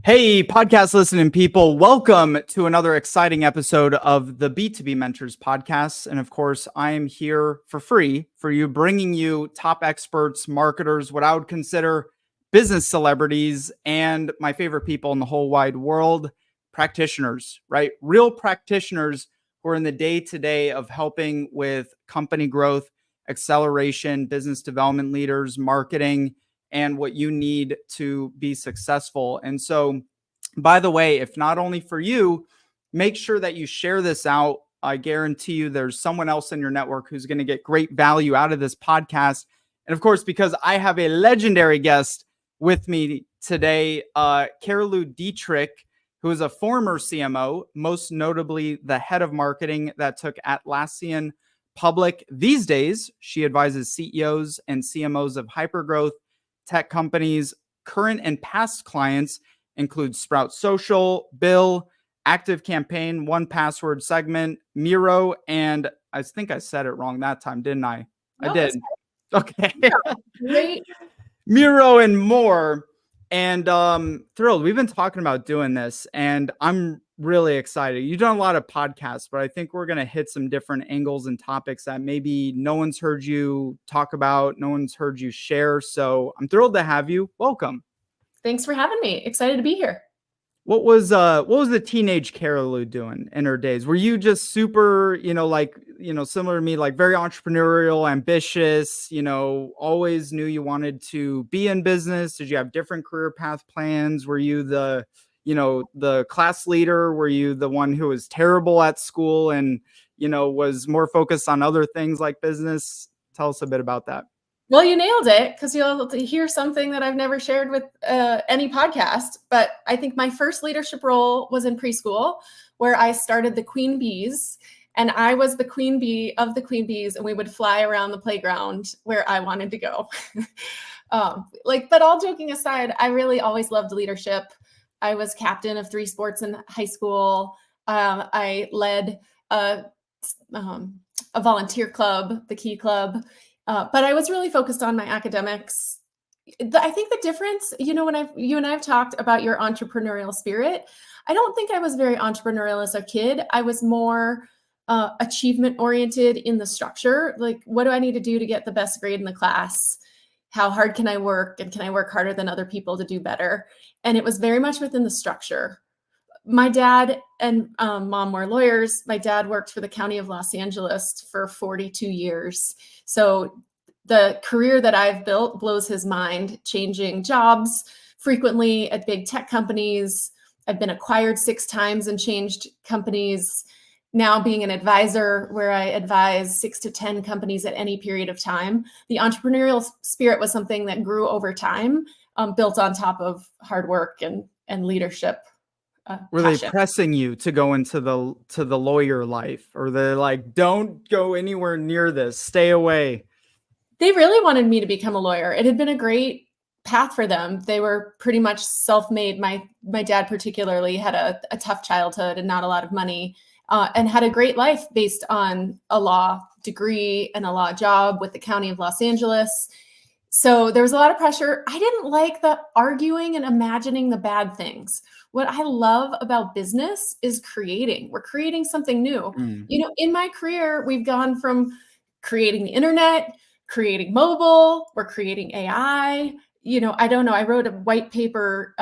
Hey, podcast listening people, welcome to another exciting episode of the B2B Mentors podcast. And of course, I am here for free for you, bringing you top experts, marketers, what I would consider business celebrities, and my favorite people in the whole wide world, practitioners, right? Real practitioners who are in the day-to-day of helping with company growth, acceleration, business development leaders, marketing, and what you need to be successful. And so, by the way, if not only for you, make sure that you share this out. I guarantee you there's someone else in your network who's going to get great value out of this podcast. And of course, because I have a legendary guest with me today, Carilu Dietrich, who is a former CMO, most notably the head of marketing that took Atlassian public. These days, she advises CEOs and CMOs of hypergrowth tech companies. Current and past clients include Sprout Social, Bill, ActiveCampaign, 1Password, Segment, Miro, and I think I said it wrong that time, didn't I? No, I did. Okay. Great. Miro and more. And thrilled. We've been talking about doing this, and I'm really excited. You've done a lot of podcasts, but I think we're going to hit some different angles and topics that maybe no one's heard you talk about, no one's heard you share. So I'm thrilled to have you. Welcome. Thanks for having me. Excited to be here. What was the teenage Carilu doing in her days? Were you just super, similar to me, like very entrepreneurial, ambitious, always knew you wanted to be in business? Did you have different career path plans? Were you the class leader? Were you the one who was terrible at school and, was more focused on other things like business? Tell us a bit about that. Well, you nailed it, because you'll hear something that I've never shared with any podcast. But I think my first leadership role was in preschool, where I started the Queen Bees. And I was the queen bee of the Queen Bees, and we would fly around the playground where I wanted to go. But all joking aside, I really always loved leadership. I was captain of 3 sports in high school. I led a volunteer club, the Key Club. But I was really focused on my academics. I think the difference, when you and I have talked about your entrepreneurial spirit, I don't think I was very entrepreneurial as a kid. I was more achievement oriented in the structure. Like, what do I need to do to get the best grade in the class? How hard can I work? And can I work harder than other people to do better? And it was very much within the structure. My dad and mom were lawyers. My dad worked for the County of Los Angeles for 42 years. So the career that I've built blows his mind, changing jobs frequently at big tech companies. I've been acquired 6 times and changed companies. Now being an advisor, where I advise 6 to 10 companies at any period of time. The entrepreneurial spirit was something that grew over time, built on top of hard work and leadership. Were passion. they pressing you to go into the lawyer life, or they're like, don't go anywhere near this, stay away? They really wanted me to become a lawyer. It had been a great path for them. They were pretty much self-made. My dad particularly had a tough childhood and not a lot of money, and had a great life based on a law degree and a law job with the County of Los Angeles. So there was a lot of pressure. I didn't like the arguing and imagining the bad things. What I love about business is creating. We're creating something new. In my career, we've gone from creating the internet, creating mobile, we're creating AI. I don't know. I wrote a white paper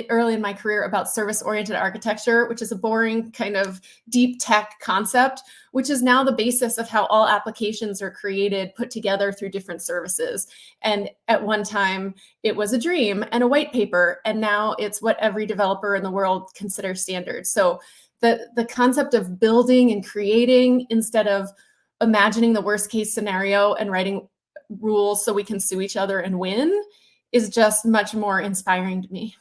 early in my career about service-oriented architecture, which is a boring kind of deep tech concept, which is now the basis of how all applications are created, put together through different services. And at one time, it was a dream and a white paper, and now it's what every developer in the world considers standard. So the concept of building and creating instead of imagining the worst case scenario and writing rules so we can sue each other and win is just much more inspiring to me.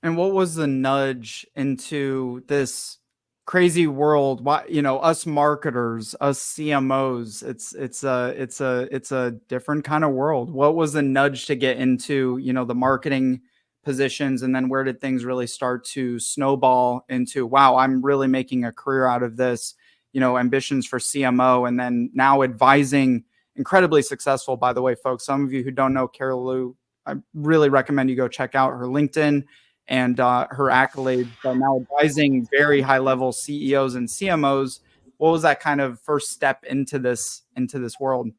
And what was the nudge into this crazy world? Why, us marketers, us CMOs, it's a different kind of world. What was the nudge to get into, the marketing positions? And then where did things really start to snowball into, wow, I'm really making a career out of this, ambitions for CMO, and then now advising, incredibly successful, by the way, folks. Some of you who don't know Carilu, I really recommend you go check out her LinkedIn and her accolades, but now advising very high level CEOs and CMOs. What was that kind of first step into this world?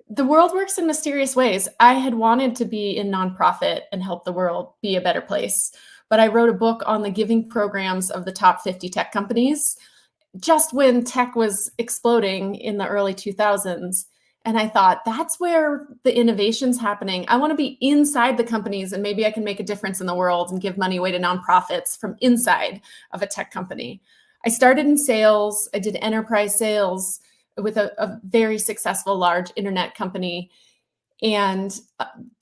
The world works in mysterious ways. I had wanted to be in nonprofit and help the world be a better place, but I wrote a book on the giving programs of the top 50 tech companies just when tech was exploding in the early 2000s. And I thought, that's where the innovation's happening. I want to be inside the companies, and maybe I can make a difference in the world and give money away to nonprofits from inside of a tech company. I started in sales. I did enterprise sales with a very successful large internet company. And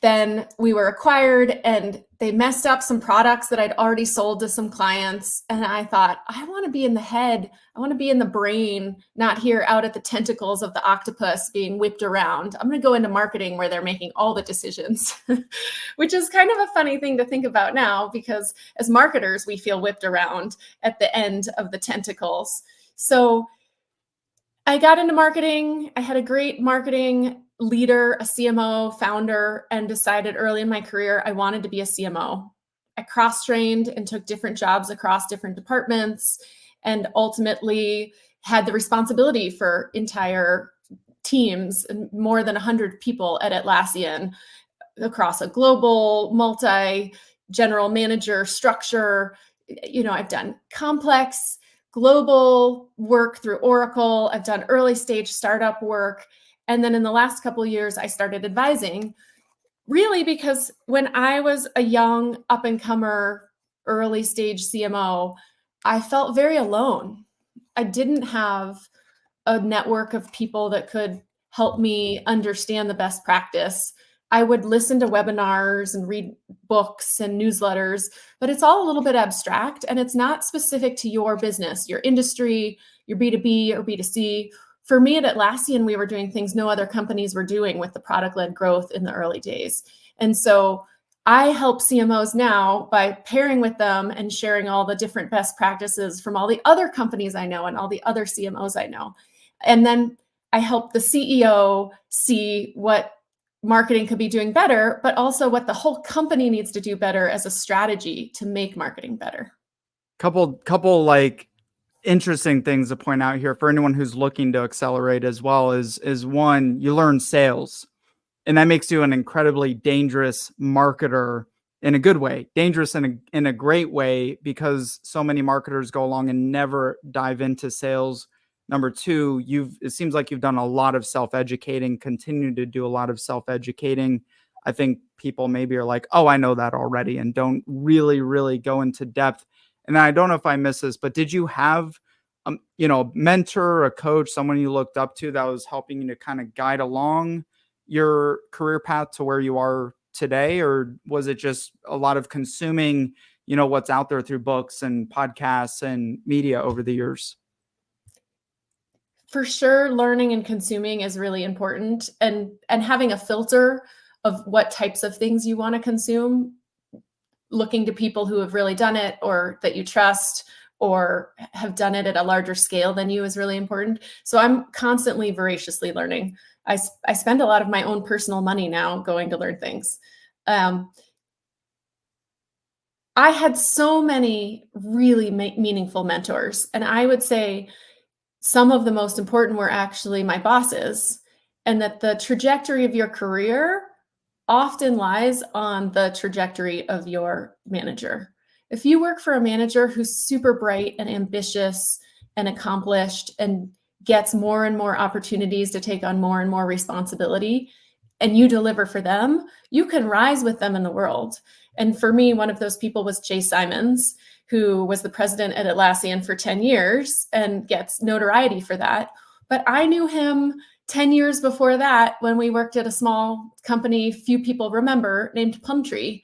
then we were acquired, and they messed up some products that I'd already sold to some clients. And I thought, I want to be in the head. I want to be in the brain, not here out at the tentacles of the octopus being whipped around. I'm going to go into marketing where they're making all the decisions, which is kind of a funny thing to think about now, because as marketers, we feel whipped around at the end of the tentacles. So I got into marketing. I had a great marketing leader, a CMO founder, and decided early in my career I wanted to be a CMO. I cross-trained and took different jobs across different departments, and ultimately had the responsibility for entire teams and more than 100 people at Atlassian across a global multi-general manager structure. I've done complex global work through Oracle. I've done early stage startup work. And then in the last couple of years, I started advising, really because when I was a young up-and-comer early stage CMO, I felt very alone. I didn't have a network of people that could help me understand the best practice. I would listen to webinars and read books and newsletters, but it's all a little bit abstract, and it's not specific to your business, your industry, your B2B or B2C. For me at Atlassian, we were doing things no other companies were doing with the product-led growth in the early days. And so I help CMOs now by pairing with them and sharing all the different best practices from all the other companies I know and all the other CMOs I know. And then I help the CEO see what marketing could be doing better, but also what the whole company needs to do better as a strategy to make marketing better. Couple like interesting things to point out here for anyone who's looking to accelerate as well is one, you learn sales, and that makes you an incredibly dangerous marketer in a good way, dangerous in a great way, because so many marketers go along and never dive into sales. Number two, it seems like you've done a lot of self-educating, continue to do a lot of self-educating. I think people maybe are like, oh, I know that already, and don't really, really go into depth. And I don't know if I missed this, but did you have, a mentor, a coach, someone you looked up to that was helping you to kind of guide along your career path to where you are today? Or was it just a lot of consuming, what's out there through books and podcasts and media over the years? For sure, learning and consuming is really important, and having a filter of what types of things you want to consume, looking to people who have really done it or that you trust or have done it at a larger scale than you is really important. So I'm constantly voraciously learning. I spend a lot of my own personal money now going to learn things. I had so many really meaningful mentors, and I would say some of the most important were actually my bosses, and that the trajectory of your career often lies on the trajectory of your manager. If you work for a manager who's super bright and ambitious and accomplished and gets more and more opportunities to take on more and more responsibility, and you deliver for them, you can rise with them in the world. And for me, one of those people was Jay Simons, who was the president at Atlassian for 10 years and gets notoriety for that. But I knew him 10 years before that when we worked at a small company few people remember named Plumtree.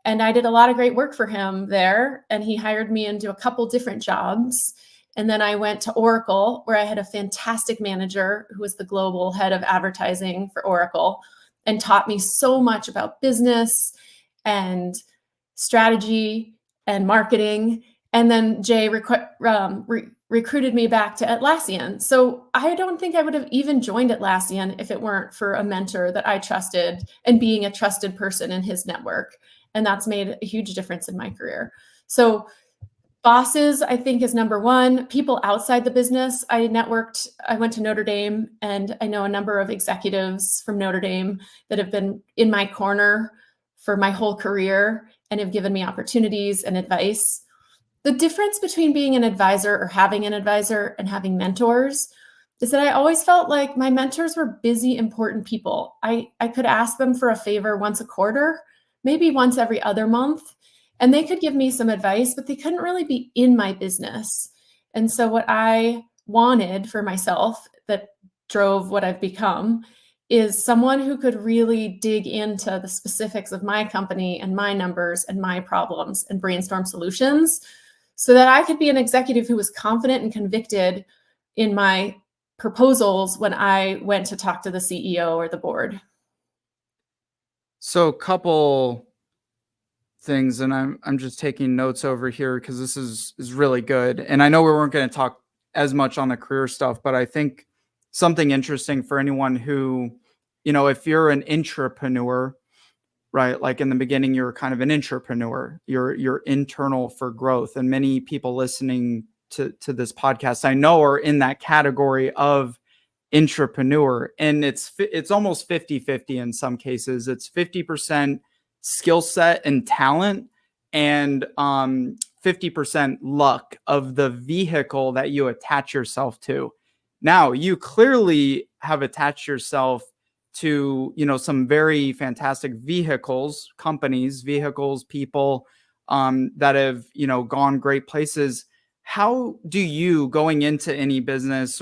And I did a lot of great work for him there. And he hired me into a couple different jobs. And then I went to Oracle, where I had a fantastic manager who was the global head of advertising for Oracle and taught me so much about business and strategy and marketing. And then Jay recruited me back to Atlassian. So I don't think I would have even joined Atlassian if it weren't for a mentor that I trusted and being a trusted person in his network. And that's made a huge difference in my career. So bosses, I think, is number one. People outside the business. I went to Notre Dame, and I know a number of executives from Notre Dame that have been in my corner for my whole career and have given me opportunities and advice. The difference between being an advisor or having an advisor and having mentors is that I always felt like my mentors were busy, important people. I could ask them for a favor once a quarter, maybe once every other month, and they could give me some advice, but they couldn't really be in my business. And so what I wanted for myself that drove what I've become is someone who could really dig into the specifics of my company and my numbers and my problems and brainstorm solutions so that I could be an executive who was confident and convicted in my proposals when I went to talk to the CEO or the board. So a couple things, and I'm just taking notes over here because this is really good. And I know we weren't going to talk as much on the career stuff, but I think something interesting for anyone who, if you're an intrapreneur, right? Like in the beginning, you're kind of an intrapreneur. You're internal for growth, and many people listening to this podcast, I know, are in that category of intrapreneur, and it's almost 50-50 in some cases. It's 50% skill set and talent, and 50% luck of the vehicle that you attach yourself to. Now, you clearly have attached yourself to, some very fantastic vehicles, companies, vehicles, people that have, gone great places. How do you, going into any business,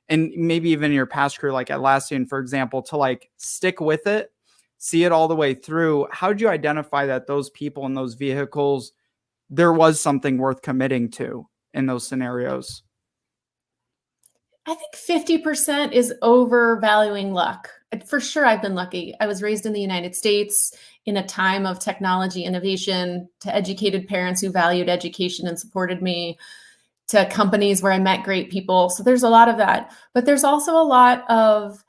and maybe even in your past career, like Atlassian, for example, to like stick with it, see it all the way through? How did you identify that those people and those vehicles, there was something worth committing to in those scenarios? I think 50% is overvaluing luck. For sure, I've been lucky. I was raised in the United States in a time of technology innovation, to educated parents who valued education and supported me, to companies where I met great people. So there's a lot of that. But there's also a lot of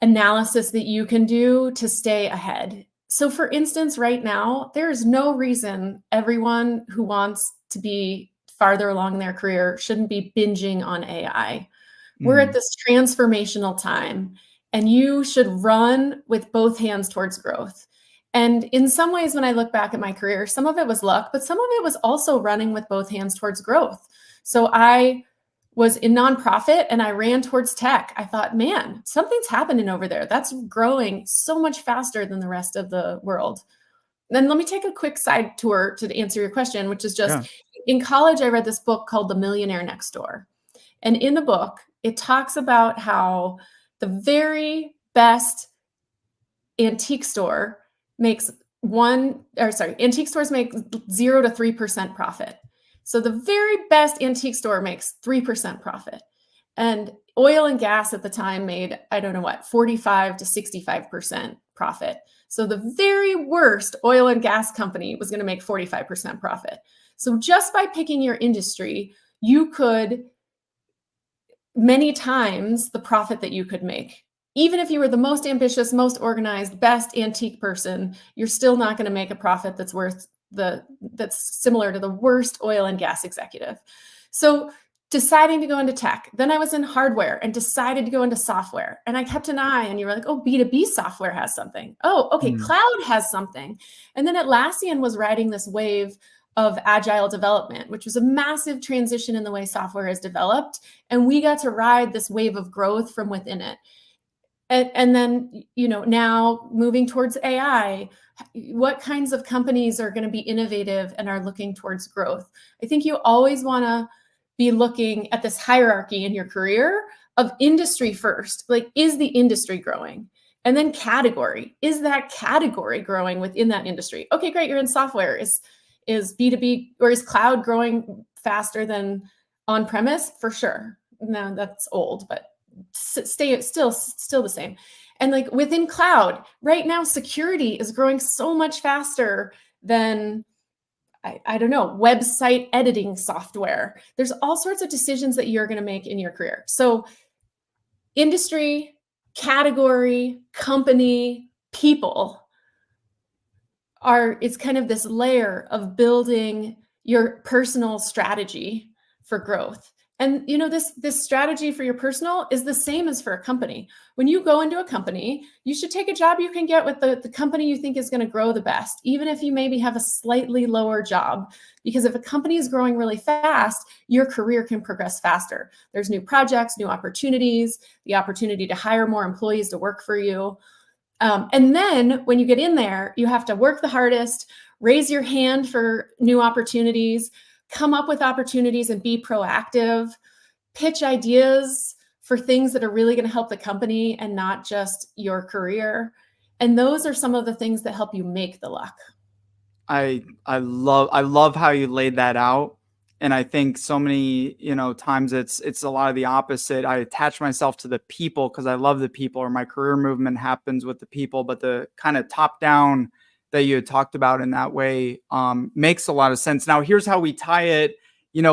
analysis that you can do to stay ahead. So for instance, right now, there is no reason everyone who wants to be farther along in their career shouldn't be binging on AI. We're at this transformational time, and you should run with both hands towards growth. And in some ways, when I look back at my career, some of it was luck, but some of it was also running with both hands towards growth. So I was in nonprofit and I ran towards tech. I thought, man, something's happening over there. That's growing so much faster than the rest of the world. Then let me take a quick side tour to answer your question, which is just in college, I read this book called The Millionaire Next Door. And in the book, it talks about how the very best antique store makes antique stores make 0 to 3% profit. So the very best antique store makes 3% profit. And oil and gas at the time made, 45 to 65% profit. So the very worst oil and gas company was going to make 45% profit. So just by picking your industry, you could many times the profit that you could make. Even if you were the most ambitious, most organized, best antique person, you're still not going to make a profit that's similar to the worst oil and gas executive. So deciding to go into tech, then I was in hardware and decided to go into software. And I kept an eye, and you were like, oh, B2B software has something. Oh, okay, cloud has something. And then Atlassian was riding this wave of agile development, which was a massive transition in the way software is developed. And we got to ride this wave of growth from within it. And then, now moving towards AI, what kinds of companies are going to be innovative and are looking towards growth? I think you always want to be looking at this hierarchy in your career of industry first. Like, is the industry growing? And then category. Is that category growing within that industry? Okay, great. You're in software. Is B2B or is cloud growing faster than on-premise? For sure. No, that's old, but still the same. And like within cloud right now, security is growing so much faster than website editing software. There's all sorts of decisions that you're going to make in your career. So industry, category, company, people it's kind of this layer of building your personal strategy for growth. And this strategy for your personal is the same as for a company. When you go into a company, you should take a job you can get with the company you think is going to grow the best, even if you maybe have a slightly lower job. Because if a company is growing really fast, your career can progress faster. There's new projects, new opportunities, the opportunity to hire more employees to work for you. And then when you get in there, you have to work the hardest, raise your hand for new opportunities, come up with opportunities and be proactive, pitch ideas for things that are really going to help the company and not just your career. And those are some of the things that help you make the luck. I love how you laid that out. And I think so many, times it's a lot of the opposite. I attach myself to the people because I love the people, or my career movement happens with the people, but the kind of top down that you had talked about in that way makes a lot of sense. Now, here's how we tie it,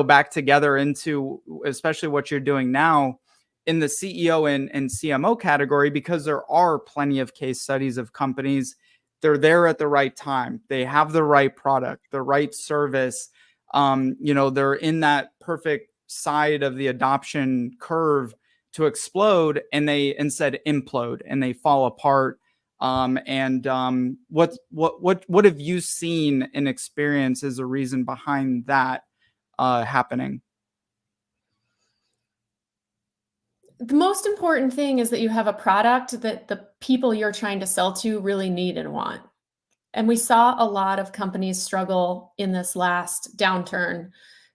back together into especially what you're doing now in the CEO and CMO category, because there are plenty of case studies of companies. They're there at the right time. They have the right product, the right service. They're in that perfect side of the adoption curve to explode, and they instead implode and they fall apart. What have you seen and experienced as a reason behind that happening? The most important thing is that you have a product that the people you're trying to sell to really need and want. And we saw a lot of companies struggle in this last downturn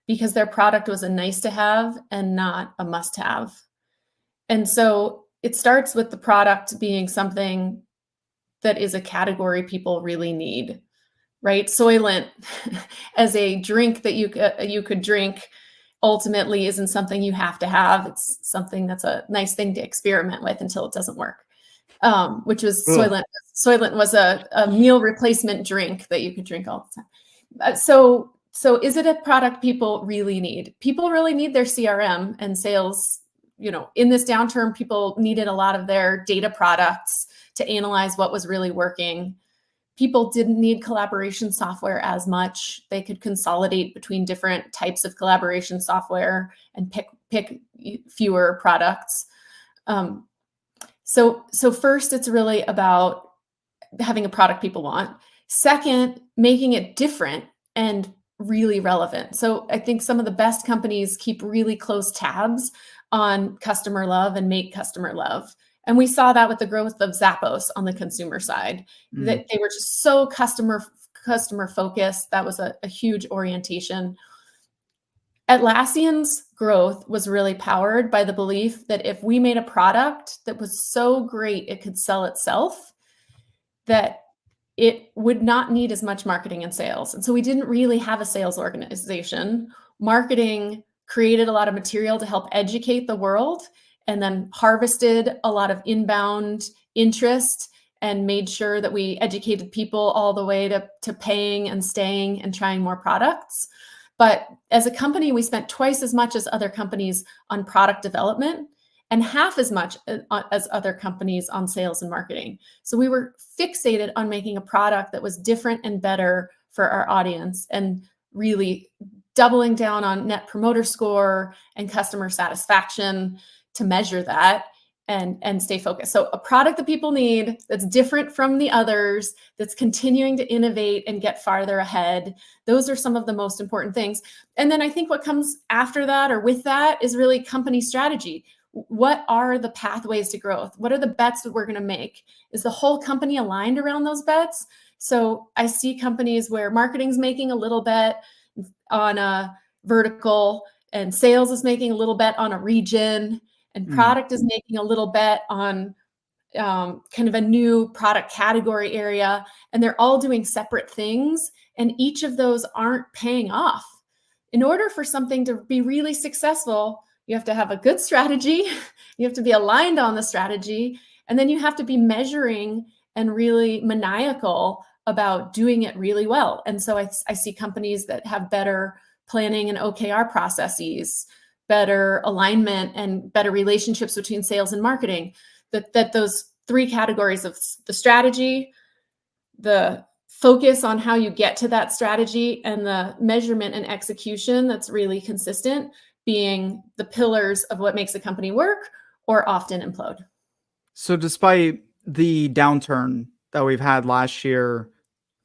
because their product was a nice to have and not a must have. And so it starts with the product being something that is a category people really need, right? Soylent as a drink that you could drink ultimately isn't something you have to have. It's something that's a nice thing to experiment with until it doesn't work. Which was Soylent. Soylent was a meal replacement drink that you could drink all the time. So is it a product people really need? People really need their CRM and sales. In this downturn, people needed a lot of their data products to analyze what was really working. People didn't need collaboration software as much. They could consolidate between different types of collaboration software and pick fewer products. So first, it's really about having a product people want. Second, making it different and really relevant. So I think some of the best companies keep really close tabs on customer love and make customer love. And we saw that with the growth of Zappos on the consumer side, that they were just so customer focused. That was a huge orientation. Atlassian's growth was really powered by the belief that if we made a product that was so great it could sell itself, that it would not need as much marketing and sales. And so we didn't really have a sales organization. Marketing created a lot of material to help educate the world, and then harvested a lot of inbound interest and made sure that we educated people all the way to paying and staying and trying more products. But as a company, we spent twice as much as other companies on product development and half as much as other companies on sales and marketing. So we were fixated on making a product that was different and better for our audience, and really doubling down on Net Promoter Score and customer satisfaction to measure that and stay focused. So a product that people need, that's different from the others, that's continuing to innovate and get farther ahead. Those are some of the most important things. And then I think what comes after that or with that is really company strategy. What are the pathways to growth? What are the bets that we're going to make? Is the whole company aligned around those bets? So I see companies where marketing's making a little bet on a vertical, and sales is making a little bet on a region, and product is making a little bet on kind of a new product category area. And they're all doing separate things, and each of those aren't paying off. In order for something to be really successful, you have to have a good strategy, you have to be aligned on the strategy, and then you have to be measuring and really maniacal about doing it really well. And so I see companies that have better planning and OKR processes, better alignment and better relationships between sales and marketing, that those three categories of the strategy, the focus on how you get to that strategy, and the measurement and execution that's really consistent being the pillars of what makes a company work or often implode. So despite the downturn that we've had last year,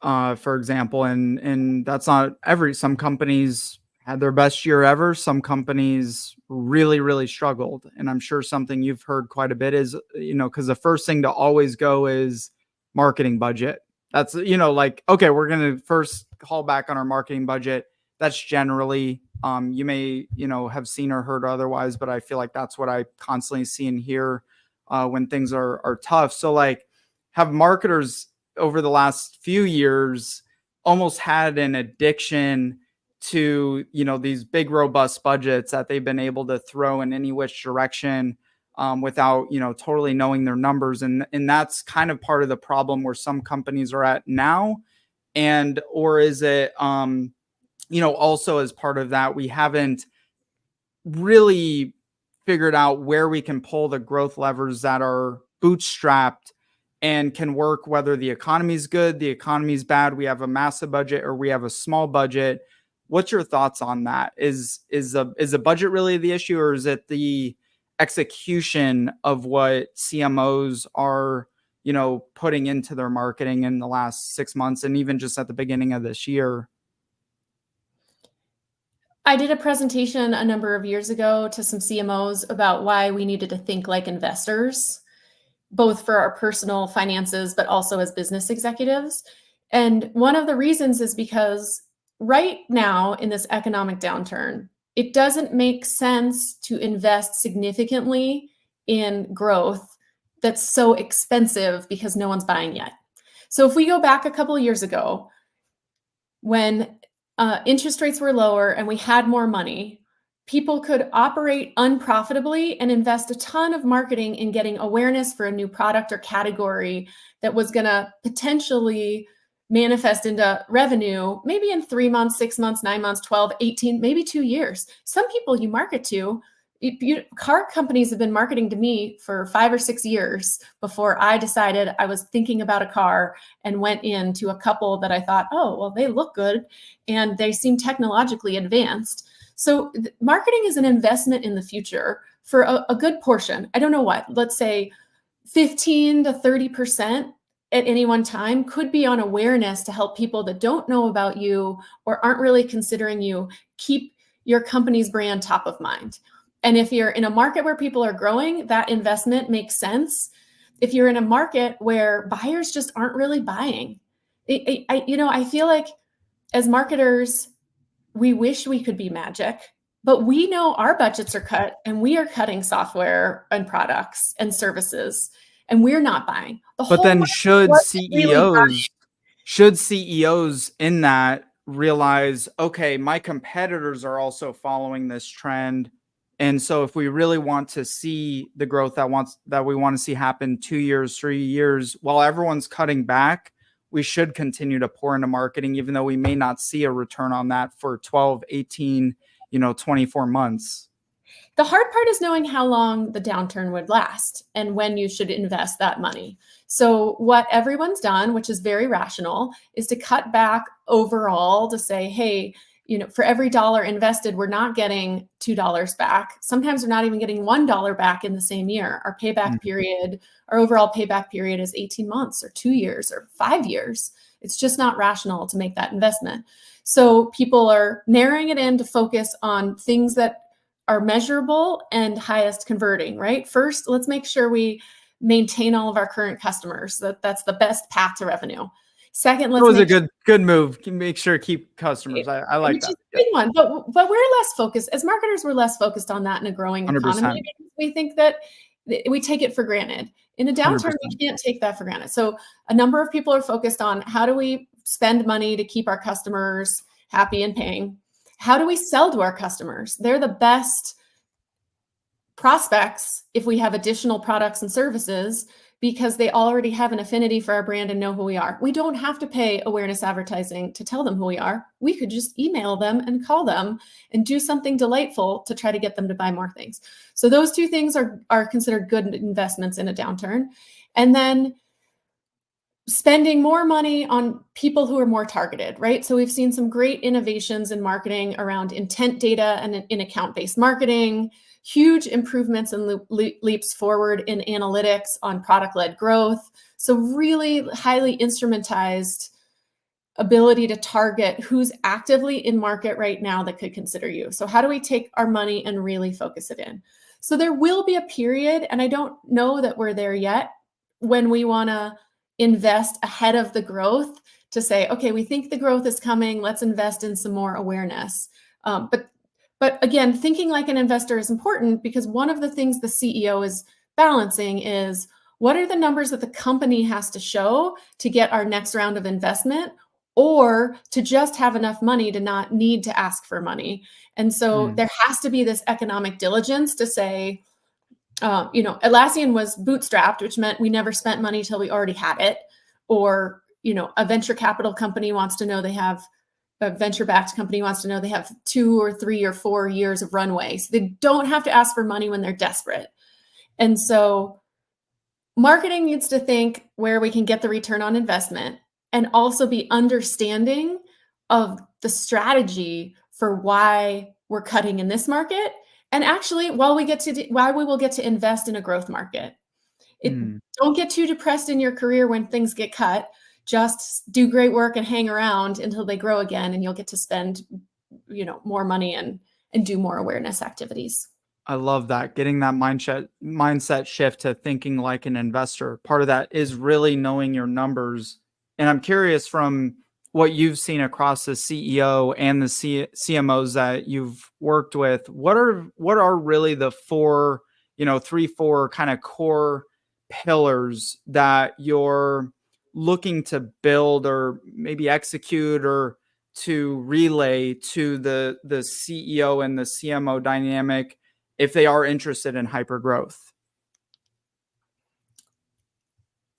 for example, and that's not some companies had their best year ever. Some companies really, really struggled. And I'm sure something you've heard quite a bit is, because the first thing to always go is marketing budget. That's, like, okay, we're going to first call back on our marketing budget. That's generally, you may, have seen or heard otherwise, but I feel like that's what I constantly see and hear when things are tough. So like, have marketers over the last few years almost had an addiction to, these big robust budgets that they've been able to throw in any which direction without, totally knowing their numbers. And that's kind of part of the problem where some companies are at now. And, or is it, also as part of that, we haven't really figured out where we can pull the growth levers that are bootstrapped and can work whether the economy's good, the economy's bad, we have a massive budget or we have a small budget. What's your thoughts on that? Is the budget really the issue, or is it the execution of what CMOs are, putting into their marketing in the last 6 months and even just at the beginning of this year? I did a presentation a number of years ago to some CMOs about why we needed to think like investors, both for our personal finances, but also as business executives. And one of the reasons is because right now in this economic downturn, it doesn't make sense to invest significantly in growth that's so expensive because no one's buying yet. So if we go back a couple of years ago, when interest rates were lower and we had more money, people could operate unprofitably and invest a ton of marketing in getting awareness for a new product or category that was going to potentially manifest into revenue, maybe in 3 months, 6 months, 9 months, 12, 18, maybe 2 years. Some people you market to, car companies have been marketing to me for 5 or 6 years before I decided I was thinking about a car and went into a couple that I thought, oh, well, they look good and they seem technologically advanced. So marketing is an investment in the future for a good portion. I don't know what, let's say 15 to 30% at any one time could be on awareness to help people that don't know about you or aren't really considering you keep your company's brand top of mind. And if you're in a market where people are growing, that investment makes sense. If you're in a market where buyers just aren't really buying, I feel like as marketers, we wish we could be magic, but we know our budgets are cut and we are cutting software and products and services and we're not buying. But then should CEOs in that realize, okay, my competitors are also following this trend. And so if we really want to see the growth that we want to see happen 2 years, 3 years, while everyone's cutting back, we should continue to pour into marketing, even though we may not see a return on that for 12, 18, 24 months. The hard part is knowing how long the downturn would last and when you should invest that money. So what everyone's done, which is very rational, is to cut back overall to say, hey, for every dollar invested, we're not getting $2 back. Sometimes we're not even getting $1 back in the same year. Our payback period, our overall payback period is 18 months or 2 years or 5 years. It's just not rational to make that investment. So people are narrowing it in to focus on things that are measurable and highest converting, right? First, let's make sure we maintain all of our current customers. That's the best path to revenue. Second, let's make a good move. Make sure to keep customers. I like that. Which is a big one, but we're less focused as marketers. We're less focused on that in a growing 100%. economy. We think that we take it for granted. In a downturn, 100%. we can't take that for granted. So a number of people are focused on how do we spend money to keep our customers happy and paying? How do we sell to our customers? They're the best prospects if we have additional products and services because they already have an affinity for our brand and know who we are. We don't have to pay awareness advertising to tell them who we are. We could just email them and call them and do something delightful to try to get them to buy more things. So those two things are considered good investments in a downturn. And then spending more money on people who are more targeted, right? So we've seen some great innovations in marketing around intent data and in account-based marketing, huge improvements and leaps forward in analytics on product-led growth. So really highly instrumentized ability to target who's actively in market right now that could consider you. So how do we take our money and really focus it in? So there will be a period, and I don't know that we're there yet, when we want to invest ahead of the growth to say, okay, we think the growth is coming, let's invest in some more awareness. But again, thinking like an investor is important, because one of the things the CEO is balancing is, what are the numbers that the company has to show to get our next round of investment, or to just have enough money to not need to ask for money. And so there has to be this economic diligence to say, Atlassian was bootstrapped, which meant we never spent money till we already had it. Or, a venture capital company wants to know they have, a venture-backed company wants to know they have 2 or 3 or 4 years of runway. So they don't have to ask for money when they're desperate. And so marketing needs to think where we can get the return on investment, and also be understanding of the strategy for why we're cutting in this market. And actually, why we will get to invest in a growth market. Don't get too depressed in your career when things get cut. Just do great work and hang around until they grow again, and you'll get to spend, more money and do more awareness activities. I love that. Getting that mindset shift to thinking like an investor. Part of that is really knowing your numbers. And I'm curious, from what you've seen across the CEO and the CMOs that you've worked with, what are really the 3-4 kind of core pillars that you're looking to build, or maybe execute, or to relay to the CEO and the CMO dynamic, if they are interested in hypergrowth?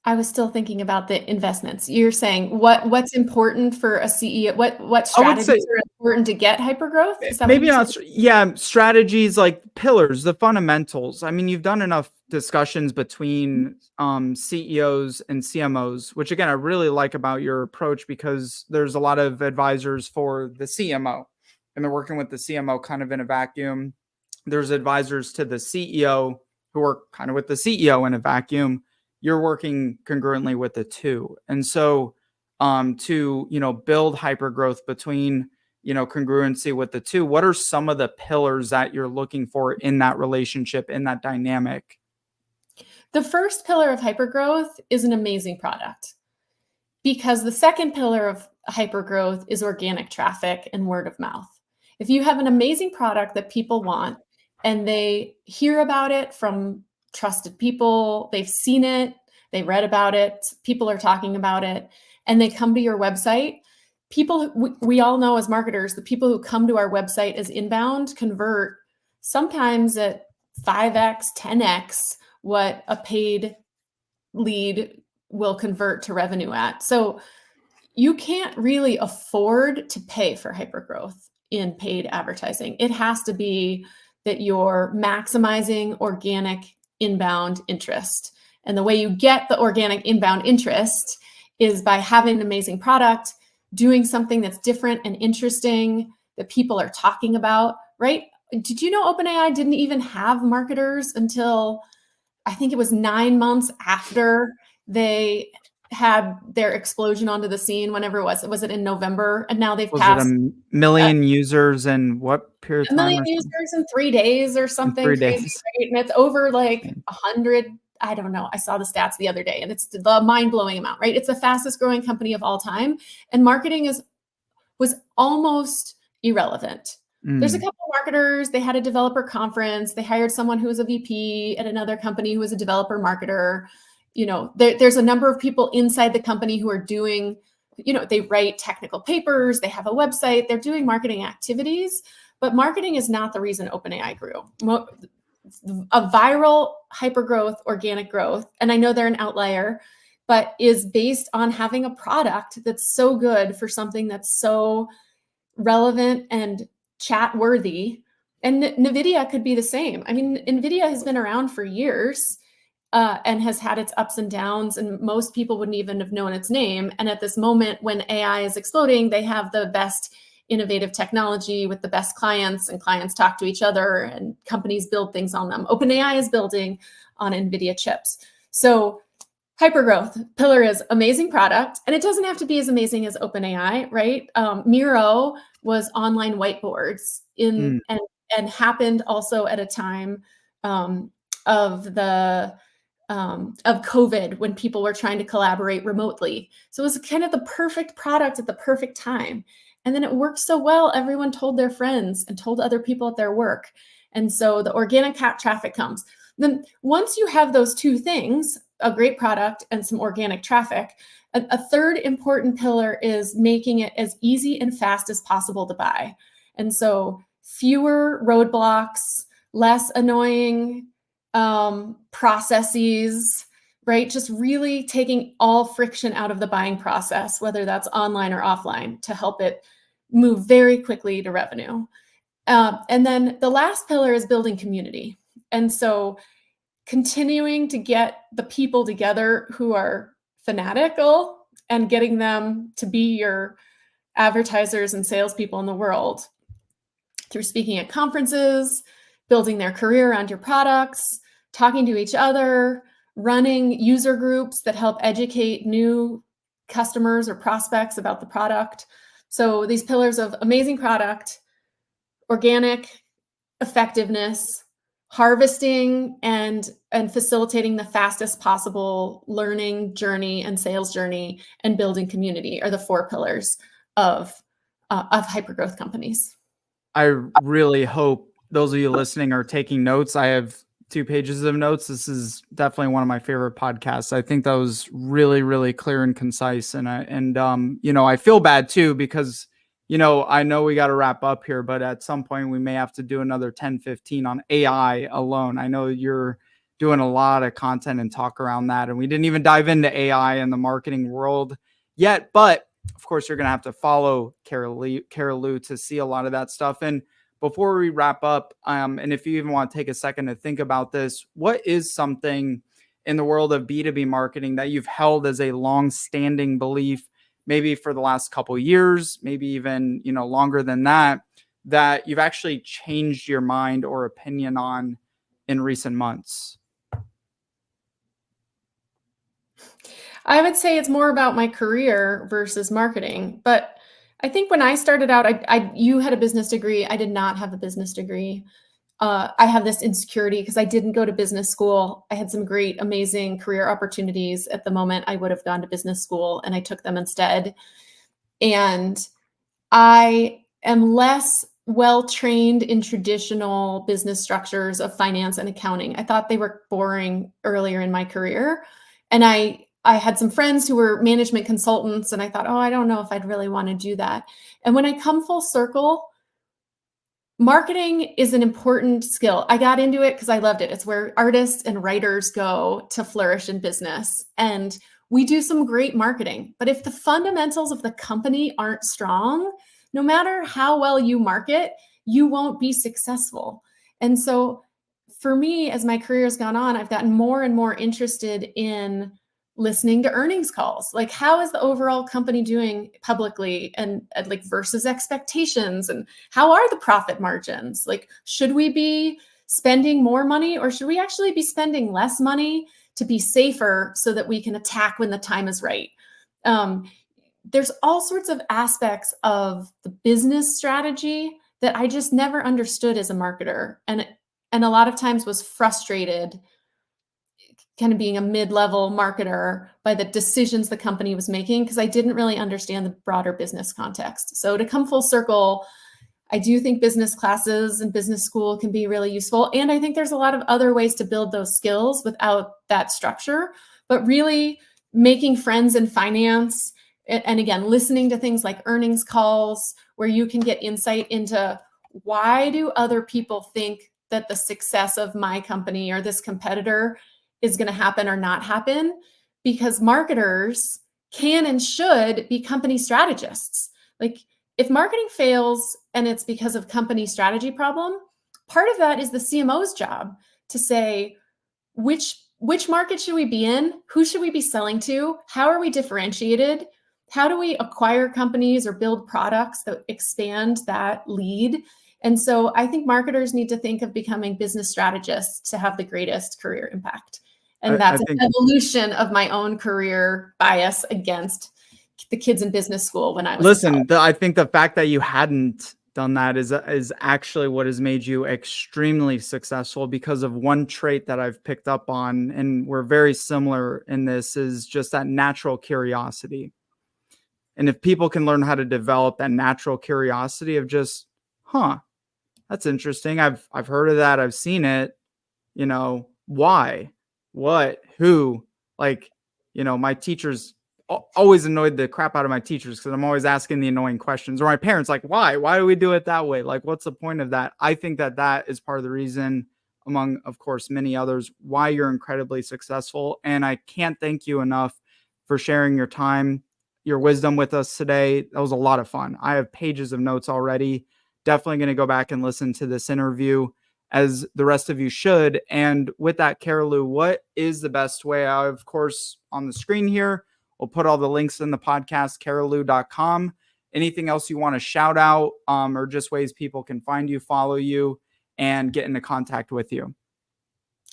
I was still thinking about the investments. You're saying what's important for a CEO? What strategies are important to get hypergrowth? Is that maybe not? Yeah, strategies, like pillars, the fundamentals. I mean, you've done enough discussions between CEOs and CMOs, which again I really like about your approach, because there's a lot of advisors for the CMO, and they're working with the CMO kind of in a vacuum. There's advisors to the CEO who work kind of with the CEO in a vacuum. You're working congruently with the two. And so to, build hypergrowth between, congruency with the two, what are some of the pillars that you're looking for in that relationship, in that dynamic? The first pillar of hypergrowth is an amazing product, because the second pillar of hypergrowth is organic traffic and word of mouth. If you have an amazing product that people want, and they hear about it from trusted people, they've seen it, they read about it, people are talking about it, and they come to your website. We all know as marketers, the people who come to our website as inbound convert sometimes at 5x, 10x what a paid lead will convert to revenue at. So you can't really afford to pay for hypergrowth in paid advertising. It has to be that you're maximizing organic inbound interest. And the way you get the organic inbound interest is by having an amazing product, doing something that's different and interesting that people are talking about, right? Did you know OpenAI didn't even have marketers until, I think it was 9 months after they had their explosion onto the scene? Whenever it was it in November? And now they've passed a million users in what period of time? 1 million users in 3 days or something 3 crazy, days. right? And it's over like 100. I don't know. I saw the stats the other day, and it's the mind-blowing amount, right? It's the fastest growing company of all time, and marketing was almost irrelevant. There's a couple of marketers. They had a developer conference. They hired someone who was a VP at another company who was a developer marketer. There's a number of people inside the company who are doing, they write technical papers. They have a website. They're doing marketing activities, but marketing is not the reason OpenAI grew. A viral hypergrowth, organic growth, and I know they're an outlier, but is based on having a product that's so good for something that's so relevant and chat worthy. And NVIDIA could be the same. I mean, NVIDIA has been around for years, and has had its ups and downs, and most people wouldn't even have known its name. And at this moment when AI is exploding, they have the best innovative technology with the best clients, and clients talk to each other and companies build things on them. OpenAI is building on NVIDIA chips. So Hypergrowth pillar is amazing product, and it doesn't have to be as amazing as OpenAI, right? Miro was online whiteboards and happened also at a time of COVID, when people were trying to collaborate remotely. So it was kind of the perfect product at the perfect time. And then it worked so well, everyone told their friends and told other people at their work. And so the organic traffic comes. Then once you have those two things, a great product and some organic traffic, a third important pillar is making it as easy and fast as possible to buy. And so fewer roadblocks, less annoying processes, right? Just really taking all friction out of the buying process, whether that's online or offline, to help it move very quickly to revenue. And then the last pillar is building community. And so continuing to get the people together who are fanatical and getting them to be your advertisers and salespeople in the world through speaking at conferences, building their career around your products, talking to each other, running user groups that help educate new customers or prospects about the product. So these pillars of amazing product, organic effectiveness, harvesting and facilitating the fastest possible learning journey and sales journey, and building community are the 4 pillars of hypergrowth companies. I really hope those of you listening are taking notes. I have 2 pages of notes. This is definitely one of my favorite podcasts. I think that was really, really clear and concise. And I feel bad too, because I know we got to wrap up here, but at some point we may have to do another 10, 15 on AI alone. I know you're doing a lot of content and talk around that, and we didn't even dive into AI in the marketing world yet, but of course you're going to have to follow Carilu to see a lot of that stuff. And before we wrap up, and if you even want to take a second to think about this, what is something in the world of B2B marketing that you've held as a long-standing belief, maybe for the last couple of years, maybe even, longer than that, that you've actually changed your mind or opinion on in recent months? I would say it's more about my career versus marketing. But I think when I started out, you had a business degree. I did not have a business degree. I have this insecurity because I didn't go to business school. I had some great, amazing career opportunities at the moment. I would have gone to business school, and I took them instead. And I am less well-trained in traditional business structures of finance and accounting. I thought they were boring earlier in my career. And I had some friends who were management consultants, and I thought, I don't know if I'd really want to do that. And when I come full circle, marketing is an important skill. I got into it because I loved it. It's where artists and writers go to flourish in business. And we do some great marketing. But if the fundamentals of the company aren't strong, no matter how well you market, you won't be successful. And so for me, as my career has gone on, I've gotten more and more interested in listening to earnings calls. Like, how is the overall company doing publicly, and like versus expectations, and how are the profit margins? Like, should we be spending more money, or should we actually be spending less money to be safer so that we can attack when the time is right? There's all sorts of aspects of the business strategy that I just never understood as a marketer, and a lot of times was frustrated kind of being a mid-level marketer by the decisions the company was making, because I didn't really understand the broader business context. So to come full circle, I do think business classes and business school can be really useful. And I think there's a lot of other ways to build those skills without that structure, but really making friends in finance. And again, listening to things like earnings calls, where you can get insight into why do other people think that the success of my company or this competitor is going to happen or not happen, because marketers can and should be company strategists. Like, if marketing fails and it's because of company strategy problem, part of that is the CMO's job to say which which market should we be in? Who should we be selling to? How are we differentiated? How do we acquire companies or build products that expand that lead? And so I think marketers need to think of becoming business strategists to have the greatest career impact. And that's an evolution of my own career bias against the kids in business school when I was. Listen, I think the fact that you hadn't done that is actually what has made you extremely successful, because of one trait that I've picked up on, and we're very similar in this, is just that natural curiosity. And if people can learn how to develop that natural curiosity of just, that's interesting. I've heard of that. I've seen it. Why, what, who, my teachers always annoyed the crap out of my teachers because I'm always asking the annoying questions, or my parents, why do we do it that way? What's the point of that? I think that is part of the reason, among, of course, many others, why you're incredibly successful. And I can't thank you enough for sharing your time, your wisdom with us today. That was a lot of fun. I have pages of notes already. Definitely going to go back and listen to this interview, as the rest of you should. And with that, Carilu, what is the best way? Of course, on the screen here, we'll put all the links in the podcast, carilu.com. Anything else you want to shout out, or just ways people can find you, follow you, and get into contact with you?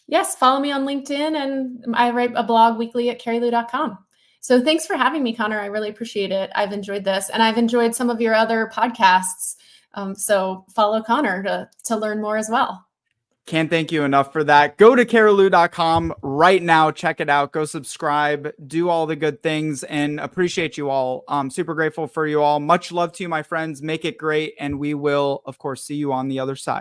Yes, follow me on LinkedIn, and I write a blog weekly at carilu.com. So thanks for having me, Connor. I really appreciate it. I've enjoyed this, and I've enjoyed some of your other podcasts. So follow Connor to learn more as well. Can't thank you enough for that. Go to carilu.com right now. Check it out. Go subscribe. Do all the good things, and appreciate you all. I'm super grateful for you all. Much love to you, my friends. Make it great. And we will, of course, see you on the other side.